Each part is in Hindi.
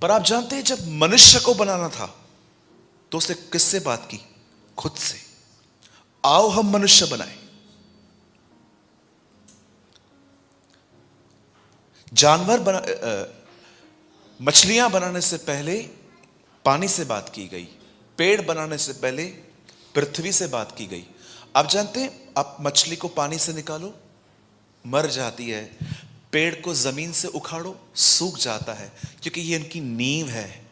पर आप जानते हैं जब मनुष्य को बनाना था तो उसने किससे बात की? खुद से। आओ हम मनुष्य बनाएं। जानवर बना मछलियां बनाने से पहले पानी से बात की गई, पेड़ बनाने से पहले पृथ्वी से बात की गई। आप जानते हैं, आप मछली को पानी से निकालो, मर जाती है। पेड़ को जमीन से उखाड़ो, सूख जाता है, क्योंकि ये इनकी नींव है।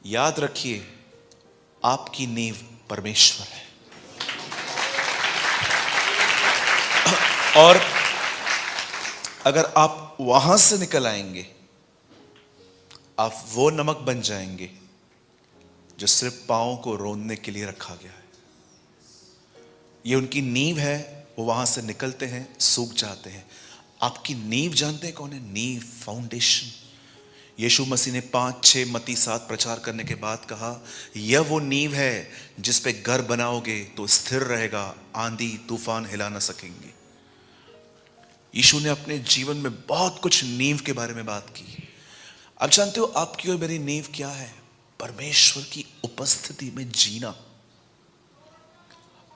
याद रखिए, आपकी नींव परमेश्वर है। और अगर आप वहां से निकल आएंगे, आप वो नमक बन जाएंगे जो सिर्फ पांव को रोंदने के लिए रखा गया है। ये उनकी नींव है, वो वहां से निकलते हैं, सूख जाते हैं। आपकी नींव जानते हैं कौन है? नींव, फाउंडेशन। यीशु मसीह ने 5-6 मत्ती 7 प्रचार करने के बाद कहा, यह वो नींव है जिस पे घर बनाओगे तो स्थिर रहेगा, आंधी तूफान हिला ना सकेंगे। यीशु ने अपने जीवन में बहुत कुछ नींव के बारे में बात की। आप जानते हो आपकी और मेरी नींव क्या है? परमेश्वर की उपस्थिति में जीना।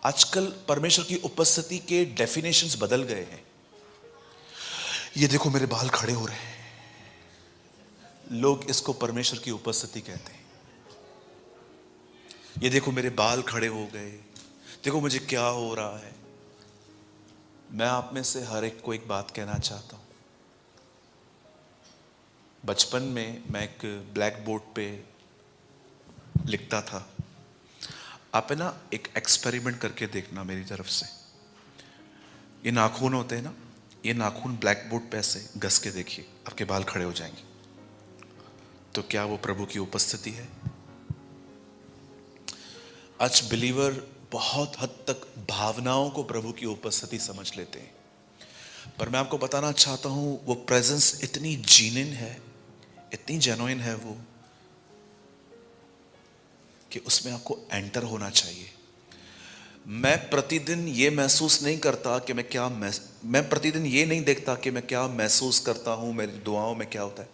आजकल परमेश्वर की उपस्थिति के डेफिनेशंस बदल गए हैं। ये देखो मेरे बाल खड़े हो रहे हैं, लोग इसको परमेश्वर की उपस्थिति कहते हैं। ये देखो मेरे बाल खड़े हो गए, देखो मुझे क्या हो रहा है। मैं आप में से हर एक को एक बात कहना चाहता हूं। बचपन में मैं एक ब्लैक बोर्ड पे लिखता था। आप है ना एक एक्सपेरिमेंट करके देखना मेरी तरफ से। ये नाखून होते हैं ना, ये नाखून ब्लैक बोर्ड पे ऐसे घस के देखिए, आपके बाल खड़े हो जाएंगे। तो क्या वो प्रभु की उपस्थिति है? आज बिलीवर बहुत हद तक भावनाओं को प्रभु की उपस्थिति समझ लेते हैं, पर मैं आपको बताना चाहता हूं वो प्रेजेंस इतनी जीनिन है, इतनी जेन्युइन है वो, कि उसमें आपको एंटर होना चाहिए। मैं प्रतिदिन ये महसूस नहीं करता कि मैं प्रतिदिन ये नहीं देखता कि मैं क्या महसूस करता हूं, मेरी दुआओं में क्या होता है।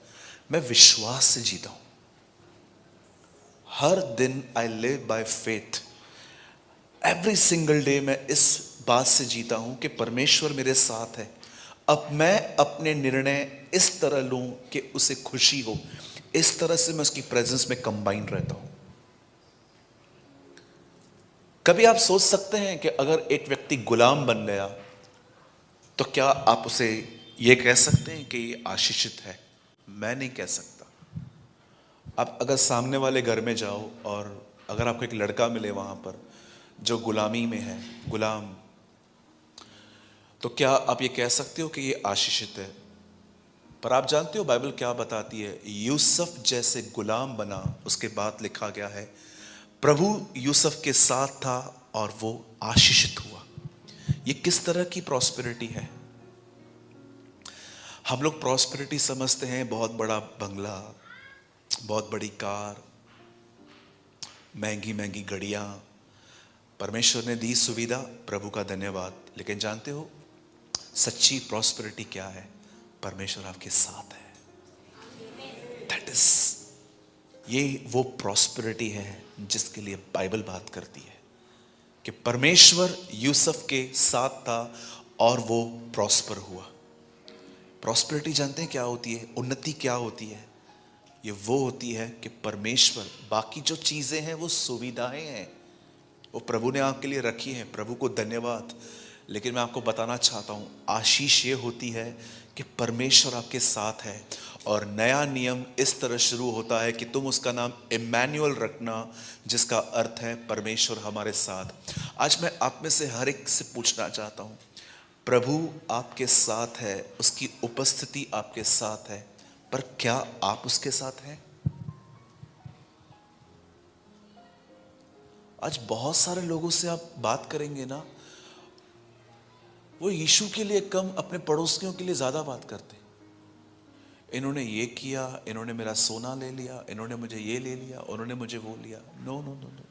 मैं विश्वास से जीता हूं। हर दिन I live by faith. Every single day मैं इस बात से जीता हूं कि परमेश्वर मेरे साथ है। अब मैं अपने निर्णय इस तरह लूं कि उसे खुशी हो। इस तरह से मैं उसकी प्रेजेंस में कंबाइन रहता हूं। कभी आप सोच सकते हैं कि अगर एक व्यक्ति गुलाम बन गया तो क्या आप उसे यह कह सकते हैं कि ये आशीषित है? मैं नहीं कह सकता। आप अगर सामने वाले घर में जाओ और अगर आपको एक लड़का मिले वहां पर जो गुलामी में है, गुलाम, तो क्या आप ये कह सकते हो कि ये आशीषित है? पर आप जानते हो बाइबल क्या बताती है? यूसुफ जैसे गुलाम बना, उसके बाद लिखा गया है प्रभु यूसुफ के साथ था और वो आशीषित हुआ। ये किस तरह की प्रॉस्पेरिटी है? हम लोग प्रॉस्पेरिटी समझते हैं बहुत बड़ा बंगला, बहुत बड़ी कार, महंगी महंगी गाड़ियां। परमेश्वर ने दी सुविधा, प्रभु का धन्यवाद। लेकिन जानते हो सच्ची प्रॉस्पेरिटी क्या है? परमेश्वर आपके साथ है। दैट इज, ये वो प्रॉस्पेरिटी है जिसके लिए बाइबल बात करती है कि परमेश्वर यूसुफ के साथ था और वो प्रॉस्पर हुआ। प्रॉस्पेरिटी जानते हैं क्या होती है? उन्नति क्या होती है? ये वो होती है कि परमेश्वर, बाकी जो चीजें हैं वो सुविधाएं हैं, वो प्रभु ने आपके लिए रखी है, प्रभु को धन्यवाद। लेकिन मैं आपको बताना चाहता हूं आशीष ये होती है कि परमेश्वर आपके साथ है। और नया नियम इस तरह शुरू होता है कि तुम उसका नाम इम्मैनुअल रखना, जिसका अर्थ है परमेश्वर हमारे साथ। आज मैं आप में से हर एक से पूछना चाहता हूं, प्रभु आपके साथ है, उसकी उपस्थिति आपके साथ है, पर क्या आप उसके साथ हैं? आज बहुत सारे लोगों से आप बात करेंगे ना, वो यीशु के लिए कम अपने पड़ोसियों के लिए ज्यादा बात करते। इन्होंने ये किया, इन्होंने मेरा सोना ले लिया, इन्होंने मुझे ये ले लिया, उन्होंने मुझे वो लिया। No no no no.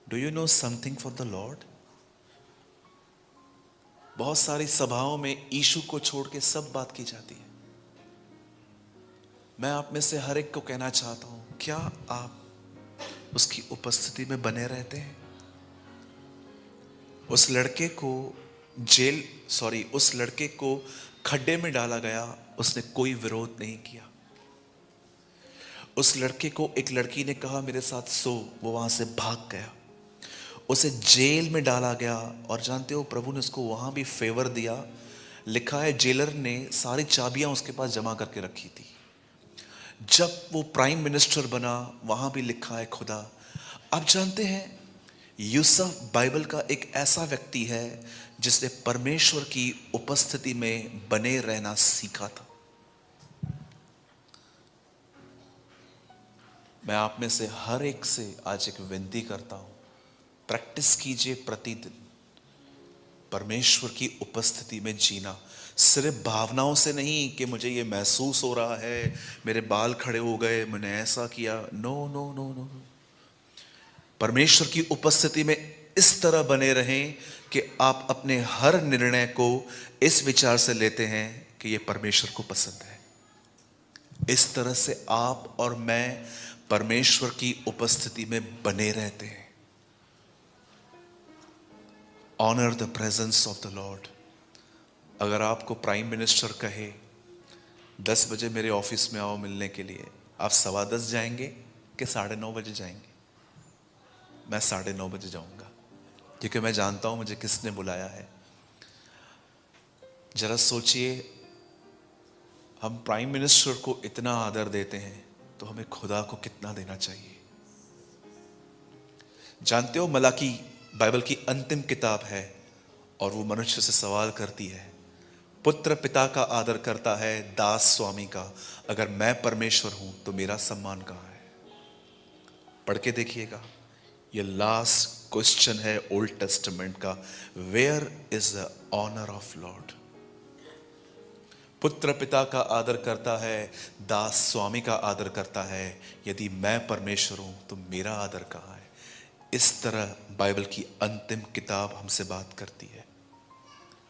Do you know something for the Lord? बहुत सारी सभाओं में यीशु को छोड़ के सब बात की जाती है। मैं आप में से हर एक को कहना चाहता हूं, क्या आप उसकी उपस्थिति में बने रहते हैं? उस लड़के को उस लड़के को खड्डे में डाला गया, उसने कोई विरोध नहीं किया। उस लड़के को एक लड़की ने कहा मेरे साथ सो, वो वहां से भाग गया। उसे जेल में डाला गया, और जानते हो प्रभु ने उसको वहां भी फेवर दिया। लिखा है जेलर ने सारी चाबियां उसके पास जमा करके रखी थी। जब वो प्राइम मिनिस्टर बना, वहां भी लिखा है खुदा। आप जानते हैं यूसुफ बाइबल का एक ऐसा व्यक्ति है जिसने परमेश्वर की उपस्थिति में बने रहना सीखा था। मैं आप में से हर एक से आज एक विनती करता हूं, प्रैक्टिस कीजिए प्रतिदिन परमेश्वर की उपस्थिति में जीना। सिर्फ भावनाओं से नहीं कि मुझे ये महसूस हो रहा है, मेरे बाल खड़े हो गए, मैंने ऐसा किया। No no no no. परमेश्वर की उपस्थिति में इस तरह बने रहें कि आप अपने हर निर्णय को इस विचार से लेते हैं कि ये परमेश्वर को पसंद है। इस तरह से आप और मैं परमेश्वर की उपस्थिति में बने रहते हैं। Honour the presence of the Lord. अगर आपको प्राइम मिनिस्टर कहे 10 बजे मेरे ऑफिस में आओ मिलने के लिए, आप 10:15 जाएंगे कि 9:30 बजे जाएंगे? मैं 9:30 बजे जाऊंगा, क्योंकि मैं जानता हूं मुझे किसने बुलाया है। जरा सोचिए, हम प्राइम मिनिस्टर को इतना आदर देते हैं तो हमें खुदा को कितना देना चाहिए। जानते हो मलाकी बाइबल की अंतिम किताब है, और वो मनुष्य से सवाल करती है, पुत्र पिता का आदर करता है, दास स्वामी का। अगर मैं परमेश्वर हूं तो मेरा सम्मान कहां है? पढ़ के देखिएगा। ये लास्ट क्वेश्चन है ओल्ड टेस्टामेंट का, where is the honour of Lord? पुत्र पिता का आदर करता है, दास स्वामी का आदर करता है। यदि मैं परमेश्वर हूं तो मेरा आदर कहां है? इस तरह बाइबल की अंतिम किताब हमसे बात करती है,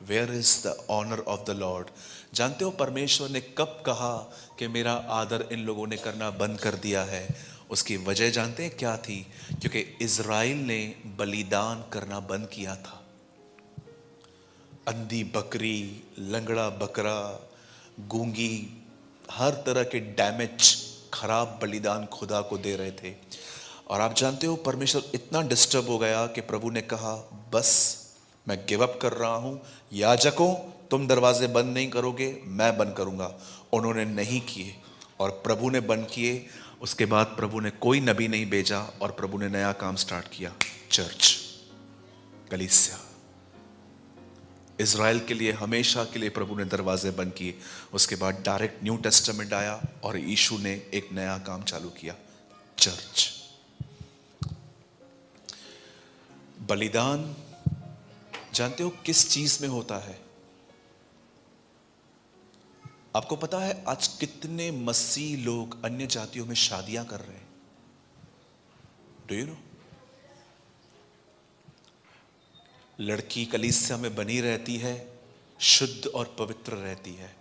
where is the honour of the Lord. जानते हो परमेश्वर ने कब कहा कि मेरा आदर इन लोगों ने करना बंद कर दिया है? उसकी वजह जानते हैं क्या थी? क्योंकि इज़राइल ने बलिदान करना बंद किया था। अंधी बकरी, लंगड़ा बकरा, गूंगी, हर तरह के डैमेज, खराब बलिदान खुदा को दे रहे थे। और आप जानते हो परमेश्वर इतना डिस्टर्ब हो गया कि प्रभु ने कहा बस मैं गिव अप कर रहा हूं, याजकों तुम दरवाजे बंद नहीं करोगे, मैं बंद करूंगा। उन्होंने नहीं किए और प्रभु ने बंद किए। उसके बाद प्रभु ने कोई नबी नहीं भेजा और प्रभु ने नया काम स्टार्ट किया, चर्च, कलीसिया। इज़राइल के लिए हमेशा के लिए प्रभु ने दरवाजे बंद किए। उसके बाद डायरेक्ट न्यू टेस्टामेंट आया और यीशु ने एक नया काम चालू किया, चर्च। बलिदान जानते हो किस चीज में होता है? आपको पता है आज कितने मसीह लोग अन्य जातियों में शादियां कर रहे हैं? Do you no? लड़की कलीसिया में बनी रहती है, शुद्ध और पवित्र रहती है।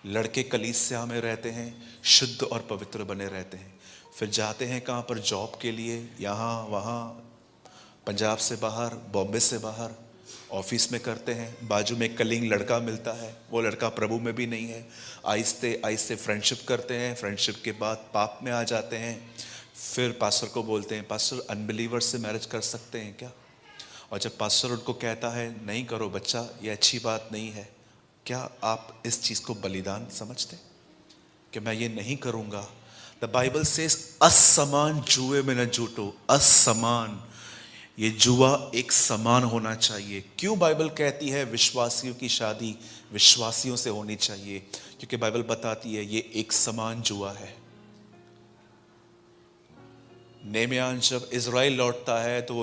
लड़के कलीसिया में रहते हैं, शुद्ध और पवित्र बने रहते हैं। फिर जाते हैं कहां पर? जॉब के लिए, यहां वहां, पंजाब से बाहर, बॉम्बे से बाहर, ऑफिस में करते हैं। बाजू में एक कलिंग लड़का मिलता है, वो लड़का प्रभु में भी नहीं है। आहिस्ते आहिस्ते फ्रेंडशिप करते हैं, फ्रेंडशिप के बाद पाप में आ जाते हैं। फिर पास्टर को बोलते हैं, पास्टर अनबिलीवर से मैरिज कर सकते हैं क्या? और जब पास्टर उनको कहता है नहीं करो बच्चा, ये अच्छी बात नहीं है, क्या आप इस चीज़ को बलिदान समझते कि मैं ये नहीं करूँगा? द बाइबल सेज असमान जुए में न जुटो। असमान, ये जुआ एक समान होना चाहिए। क्यों बाइबल कहती है विश्वासियों की शादी विश्वासियों से होनी चाहिए? क्योंकि बाइबल बताती है ये एक समान जुआ है। नेहम्याह जब इज़राइल लौटता है तो वो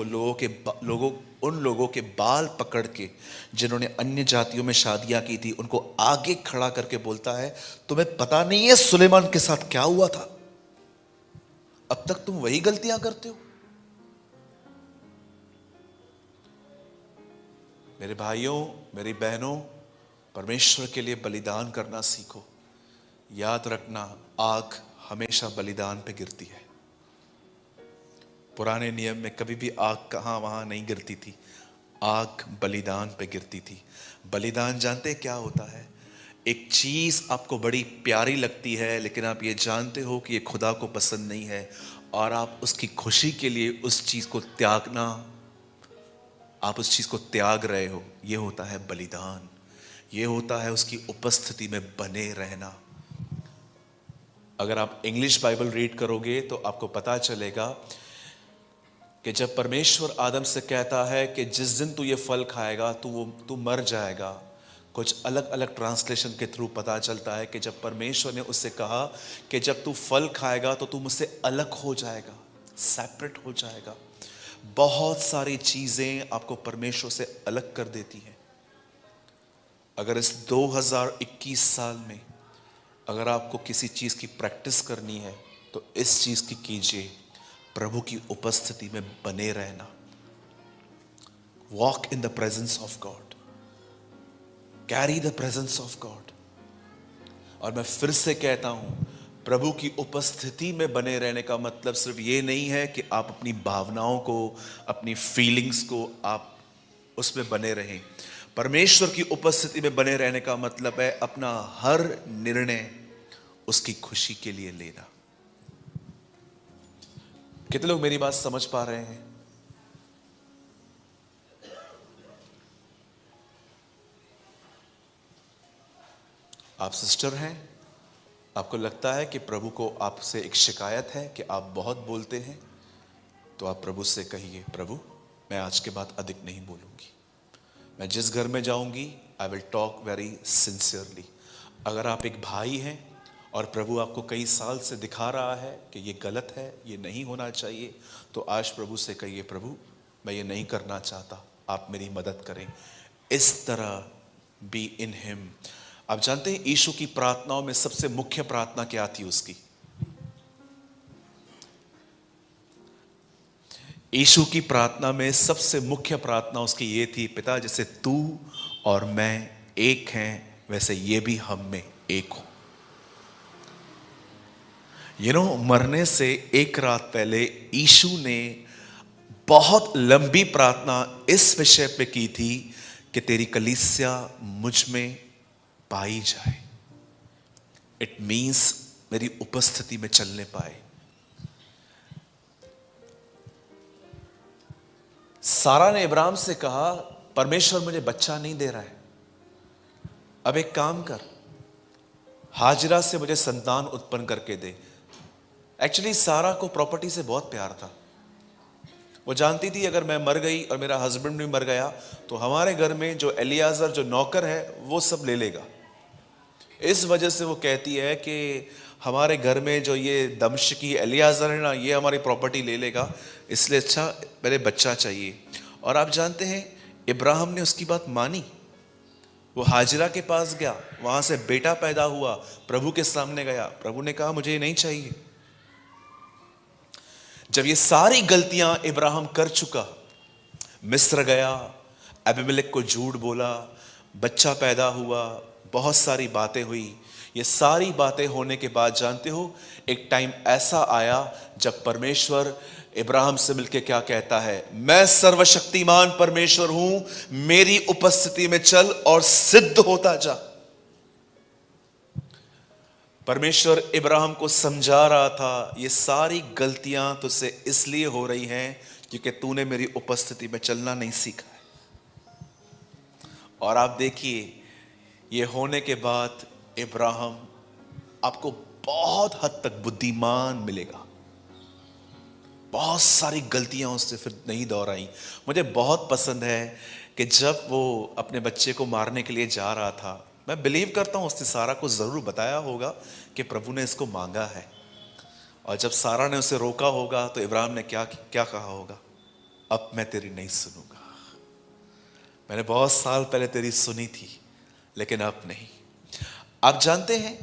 उन लोगों के बाल पकड़ के, जिन्होंने अन्य जातियों में शादियां की थी, उनको आगे खड़ा करके बोलता है तुम्हें पता नहीं है सुलेमान के साथ क्या हुआ था? अब तक तुम वही गलतियां करते हो। मेरे भाइयों, मेरी बहनों, परमेश्वर के लिए बलिदान करना सीखो। याद रखना, आग हमेशा बलिदान पे गिरती है। पुराने नियम में कभी भी आग कहाँ वहां नहीं गिरती थी, आग बलिदान पे गिरती थी। बलिदान जानते हैं क्या होता है? एक चीज आपको बड़ी प्यारी लगती है, लेकिन आप ये जानते हो कि ये खुदा को पसंद नहीं है, और आप उसकी खुशी के लिए उस चीज को त्यागना, आप उस चीज को त्याग रहे हो, ये होता है बलिदान। ये होता है उसकी उपस्थिति में बने रहना। अगर आप इंग्लिश बाइबल रीड करोगे तो आपको पता चलेगा कि जब परमेश्वर आदम से कहता है कि जिस दिन तू ये फल खाएगा तू मर जाएगा, कुछ अलग अलग ट्रांसलेशन के थ्रू पता चलता है कि जब परमेश्वर ने उससे कहा कि जब तू फल खाएगा तो तू मुझसे अलग हो जाएगा, सेपरेट हो जाएगा। बहुत सारी चीजें आपको परमेश्वर से अलग कर देती हैं। अगर इस 2021 साल में अगर आपको किसी चीज की प्रैक्टिस करनी है तो इस चीज की कीजिए, प्रभु की उपस्थिति में बने रहना। Walk in the presence of God, carry the presence of God. और मैं फिर से कहता हूं, प्रभु की उपस्थिति में बने रहने का मतलब सिर्फ ये नहीं है कि आप अपनी भावनाओं को, अपनी फीलिंग्स को आप उसमें बने रहें। परमेश्वर की उपस्थिति में बने रहने का मतलब है अपना हर निर्णय उसकी खुशी के लिए लेना। कितने लोग मेरी बात समझ पा रहे हैं? आप सिस्टर हैं, आपको लगता है कि प्रभु को आपसे एक शिकायत है कि आप बहुत बोलते हैं, तो आप प्रभु से कहिए, प्रभु मैं आज के बाद अधिक नहीं बोलूंगी। मैं जिस घर में जाऊंगी I will talk very sincerely. अगर आप एक भाई हैं और प्रभु आपको कई साल से दिखा रहा है कि ये गलत है, ये नहीं होना चाहिए, तो आज प्रभु से कहिए, प्रभु मैं ये नहीं करना चाहता, आप मेरी मदद करें। इस तरह बी इन हिम। आप जानते हैं यीशु की प्रार्थनाओं में सबसे मुख्य प्रार्थना क्या थी उसकी? यीशु की प्रार्थना में सबसे मुख्य प्रार्थना उसकी ये थी, पिता जैसे तू और मैं एक हैं वैसे ये भी हम में एक हो। मरने से एक रात पहले यीशु ने बहुत लंबी प्रार्थना इस विषय पे की थी कि तेरी कलीसिया मुझ में पाई जाए। इट मीन्स मेरी उपस्थिति में चलने पाए। सारा ने इब्राहिम से कहा, परमेश्वर मुझे बच्चा नहीं दे रहा है, अब एक काम कर, हाजिरा से मुझे संतान उत्पन्न करके दे। एक्चुअली सारा को प्रॉपर्टी से बहुत प्यार था। वो जानती थी अगर मैं मर गई और मेरा हस्बैंड भी मर गया तो हमारे घर में जो एलियाजर जो नौकर है वो सब ले लेगा। इस वजह से वो कहती है कि हमारे घर में जो ये दमश्की एलियाजर है ना, ये हमारी प्रॉपर्टी ले लेगा, इसलिए अच्छा पहले बच्चा चाहिए। और आप जानते हैं इब्राहिम ने उसकी बात मानी। वो हाजिरा के पास गया, वहां से बेटा पैदा हुआ, प्रभु के सामने गया, प्रभु ने कहा मुझे ये नहीं चाहिए। जब ये सारी गलतियां इब्राहिम कर चुका, मिस्र गया, अबीमेलेक को झूठ बोला, बच्चा पैदा हुआ, बहुत सारी बातें हुई। ये सारी बातें होने के बाद जानते हो एक टाइम ऐसा आया जब परमेश्वर इब्राहिम से मिलके क्या कहता है, मैं सर्वशक्तिमान परमेश्वर हूं, मेरी उपस्थिति में चल और सिद्ध होता जा। परमेश्वर इब्राहिम को समझा रहा था, ये सारी गलतियां तुझसे इसलिए हो रही हैं क्योंकि तूने मेरी उपस्थिति में चलना नहीं सीखा है। और आप देखिए ये होने के बाद इब्राहिम आपको बहुत हद तक बुद्धिमान मिलेगा। बहुत सारी गलतियां उससे फिर नहीं दोहराई। मुझे बहुत पसंद है कि जब वो अपने बच्चे को मारने के लिए जा रहा था, मैं बिलीव करता हूं उसने सारा को जरूर बताया होगा कि प्रभु ने इसको मांगा है। और जब सारा ने उसे रोका होगा तो इब्राहिम ने क्या कहा होगा, अब मैं तेरी नहीं सुनूंगा। मैंने बहुत साल पहले तेरी सुनी थी लेकिन अब नहीं। आप जानते हैं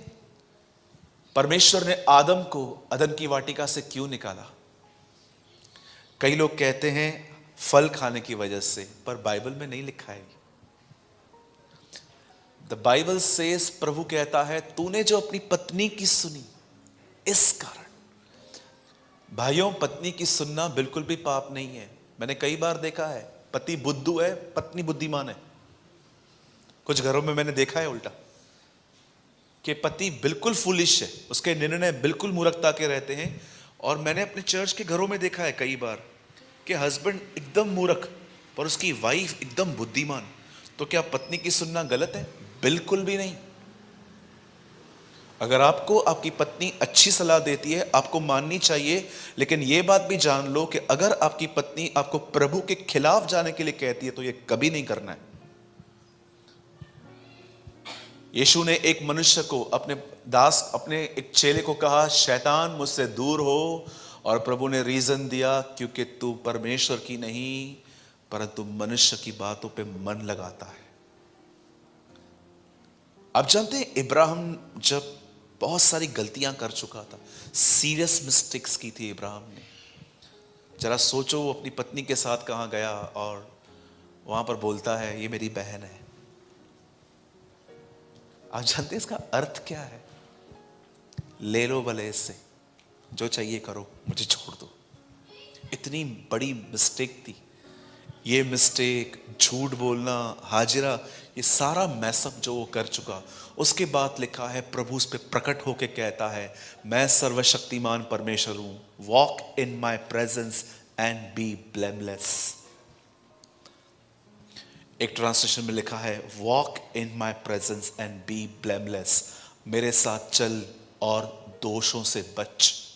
परमेश्वर ने आदम को अदन की वाटिका से क्यों निकाला? कई लोग कहते हैं फल खाने की वजह से, पर बाइबल में नहीं लिखा है। द बाइबल सेज, प्रभु कहता है तूने जो अपनी पत्नी की सुनी, इस कारण। भाइयों, पत्नी की सुनना बिल्कुल भी पाप नहीं है। मैंने कई बार देखा है, पति बुद्धू है, पत्नी बुद्धिमान है। कुछ घरों में मैंने देखा है उल्टा, कि पति बिल्कुल फुलिश है, उसके निर्णय बिल्कुल मूर्खता के रहते हैं। और मैंने अपने चर्च के घरों में देखा है कई बार कि हस्बैंड एकदम मूर्ख पर उसकी वाइफ एकदम बुद्धिमान। तो क्या पत्नी की सुनना गलत है? बिल्कुल भी नहीं। अगर आपको आपकी पत्नी अच्छी सलाह देती है, आपको माननी चाहिए। लेकिन यह बात भी जान लो कि अगर आपकी पत्नी आपको प्रभु के खिलाफ जाने के लिए कहती है तो यह कभी नहीं करना है। यीशु ने एक मनुष्य को, अपने एक चेले को कहा, शैतान मुझसे दूर हो। और प्रभु ने रीजन दिया, क्योंकि तू परमेश्वर की नहीं परंतु मनुष्य की बातों पे मन लगाता है। आप जानते हैं, इब्राहिम जब बहुत सारी गलतियां कर चुका था, सीरियस मिस्टेक्स की थी इब्राहिम ने। जरा सोचो, वो अपनी पत्नी के साथ कहां गया और वहां पर बोलता है ये मेरी बहन है। आप जानते हैं इसका अर्थ क्या है? ले लो भले इससे, जो चाहिए करो, मुझे छोड़ दो। इतनी बड़ी मिस्टेक थी ये। मिस्टेक, झूठ बोलना, हाजिरा, ये सारा मैसअप जो वो कर चुका, उसके बाद लिखा है प्रभु उस पर प्रकट होकर कहता है, मैं सर्वशक्तिमान परमेश्वर हूं, walk in my presence and be blameless. एक ट्रांसलेशन में लिखा है, walk in my presence and be blameless. मेरे साथ चल और दोषों से बच।